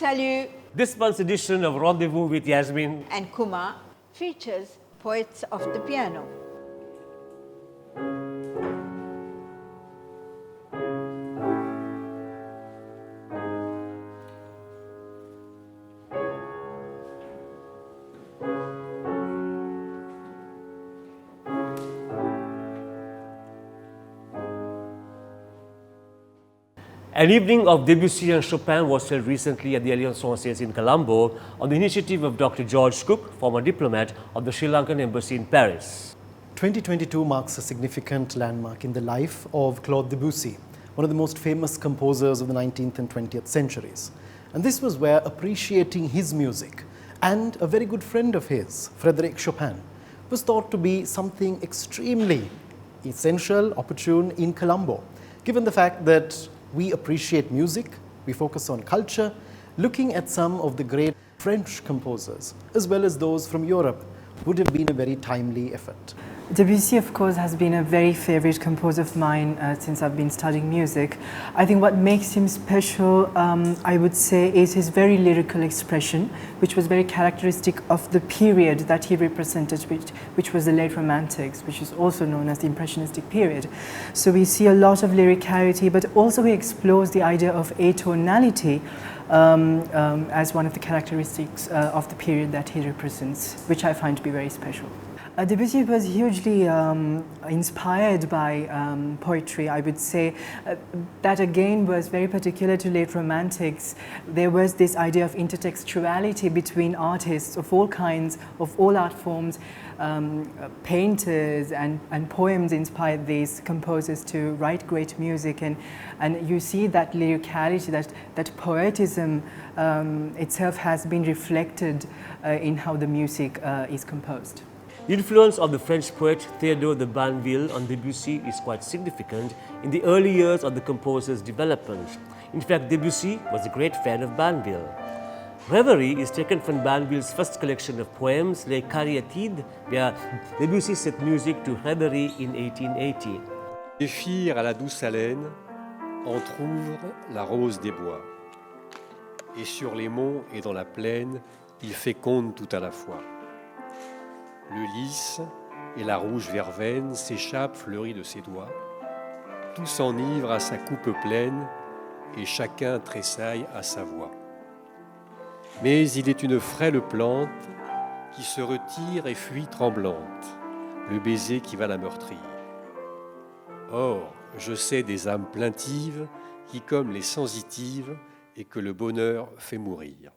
Salut! This month's edition of Rendez-Vous with Yasmin and Kumar features poets of the piano. An evening of Debussy and Chopin was held recently at the Alliance Française in Colombo on the initiative of Dr. George Cooke, former diplomat of the Sri Lankan embassy in Paris. 2022 marks a significant landmark in the life of Claude Debussy, one of the most famous composers of the 19th and 20th centuries. And this was where appreciating his music and a very good friend of his, Frederic Chopin, was thought to be something extremely essential, opportune in Colombo, given the fact that we appreciate music, we focus on culture, looking at some of the great French composers, as well as those from Europe, would have been a very timely effort. Debussy, of course, has been a very favorite composer of mine since I've been studying music. I think what makes him special, I would say, is his very lyrical expression, which was very characteristic of the period that he represented, which was the late Romantics, which is also known as the Impressionistic period. So we see a lot of lyricality, but also he explores the idea of atonality as one of the characteristics of the period that he represents, which I find to be very special. Debussy was hugely inspired by poetry. I would say that again was very particular to late Romantics. There was this idea of intertextuality between artists of all kinds, of all art forms. Painters and poems inspired these composers to write great music, and you see that lyricality, that poetism itself has been reflected in how the music is composed. The influence of the French poet Théodore de Banville on Debussy is quite significant in the early years of the composer's development. In fact, Debussy was a great fan of Banville. Rêverie is taken from Banville's first collection of poems, Les Cariatides, where Debussy set music to Rêverie in 1880. Zéphyr à la douce haleine entr'ouvre la rose des bois. Et sur les monts et dans la plaine, il féconde tout à la fois. Le lys et la rouge verveine s'échappent fleuris de ses doigts. Tout s'enivre à sa coupe pleine et chacun tressaille à sa voix. Mais il est une frêle plante qui se retire et fuit tremblante, le baiser qui va la meurtrir. Or, je sais des âmes plaintives qui, comme les sensitives, et que le bonheur fait mourir.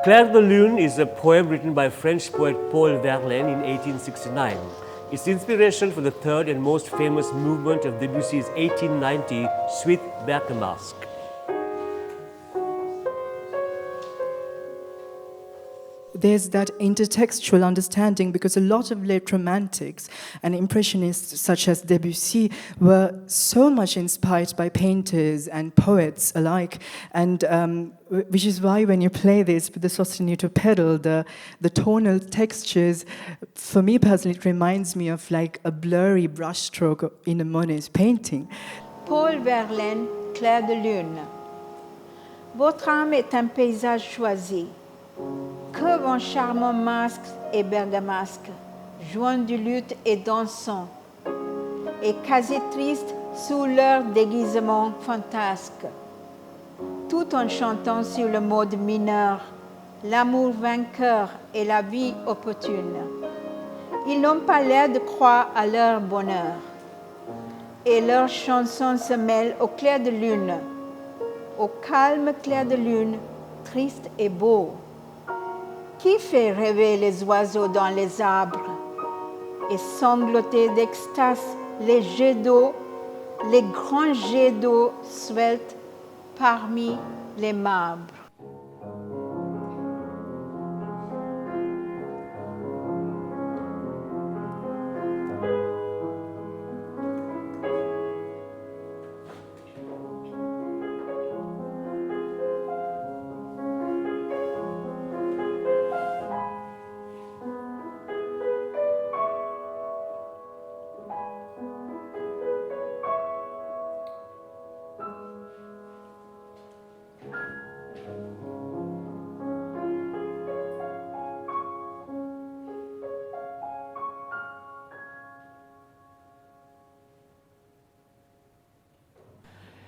Clair de Lune is a poem written by French poet Paul Verlaine in 1869. It's inspiration for the third and most famous movement of Debussy's 1890 Suite Bergamasque. There's that intertextual understanding because a lot of late Romantics and Impressionists such as Debussy were so much inspired by painters and poets alike, and which is why when you play this with the sostenuto pedal, the tonal textures, for me personally, it reminds me of like a blurry brushstroke in a Monet's painting. Paul Verlaine, Clair de Lune. Votre âme est un paysage choisi. Que vos charmants masques et bergamasques, jouant du luth et dansant, et quasi tristes sous leur déguisement fantasque, tout en chantant sur le mode mineur, l'amour vainqueur et la vie opportune. Ils n'ont pas l'air de croire à leur bonheur, et leurs chansons se mêlent au clair de lune, au calme clair de lune, triste et beau. Qui fait rêver les oiseaux dans les arbres et sangloter d'extase les jets d'eau les grands jets d'eau sweltent parmi les marbres.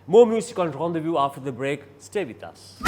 More music on Rendezvous after the break. Stay with us.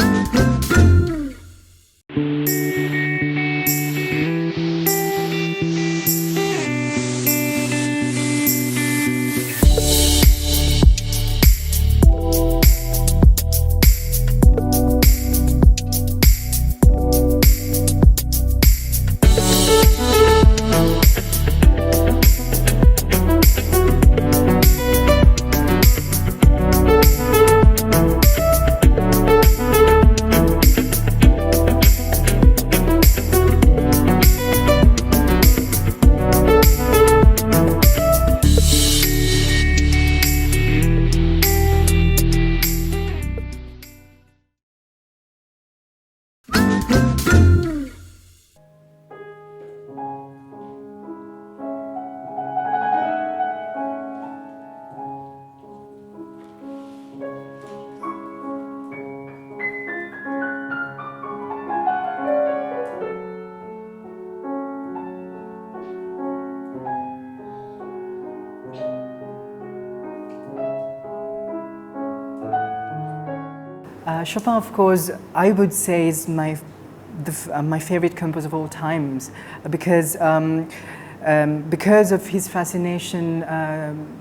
Chopin, of course, I would say is my favorite composer of all times because of his fascination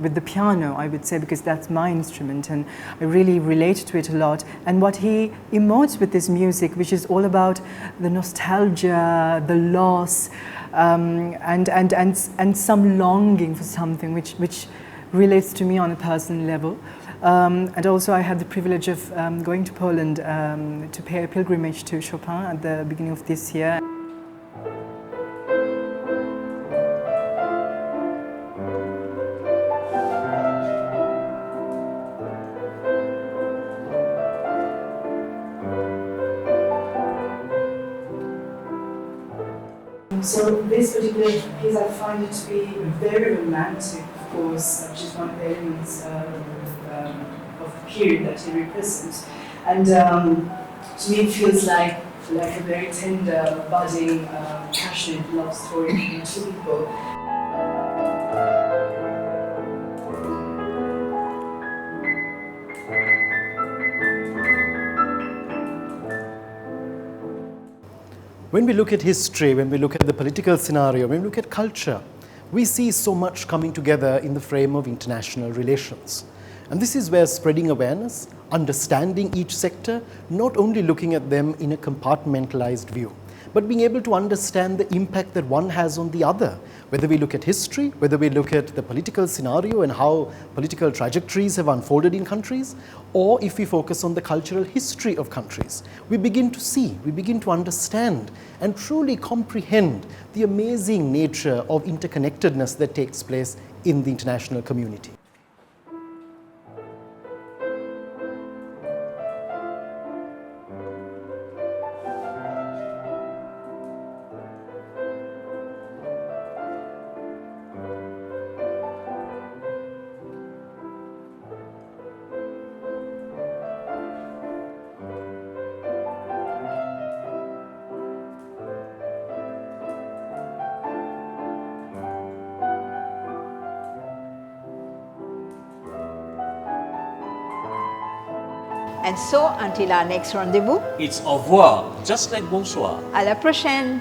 with the piano, I would say, because that's my instrument and I really relate to it a lot. And what he emotes with this music, which is all about the nostalgia, the loss, and some longing for something which relates to me on a personal level. And also I had the privilege of going to Poland to pay a pilgrimage to Chopin at the beginning of this year. So this particular piece, I find it to be very romantic, of course, which is one of the elements of the period that he represents. And to me it feels like a very tender, budding, passionate love story between two people. When we look at history, when we look at the political scenario, when we look at culture, we see so much coming together in the frame of international relations. And this is where spreading awareness, understanding each sector, not only looking at them in a compartmentalized view, but being able to understand the impact that one has on the other. Whether we look at history, whether we look at the political scenario and how political trajectories have unfolded in countries, or if we focus on the cultural history of countries, we begin to see, we begin to understand and truly comprehend the amazing nature of interconnectedness that takes place in the international community. And so, until our next rendezvous, It's au revoir, just like bonsoir. à la prochaine!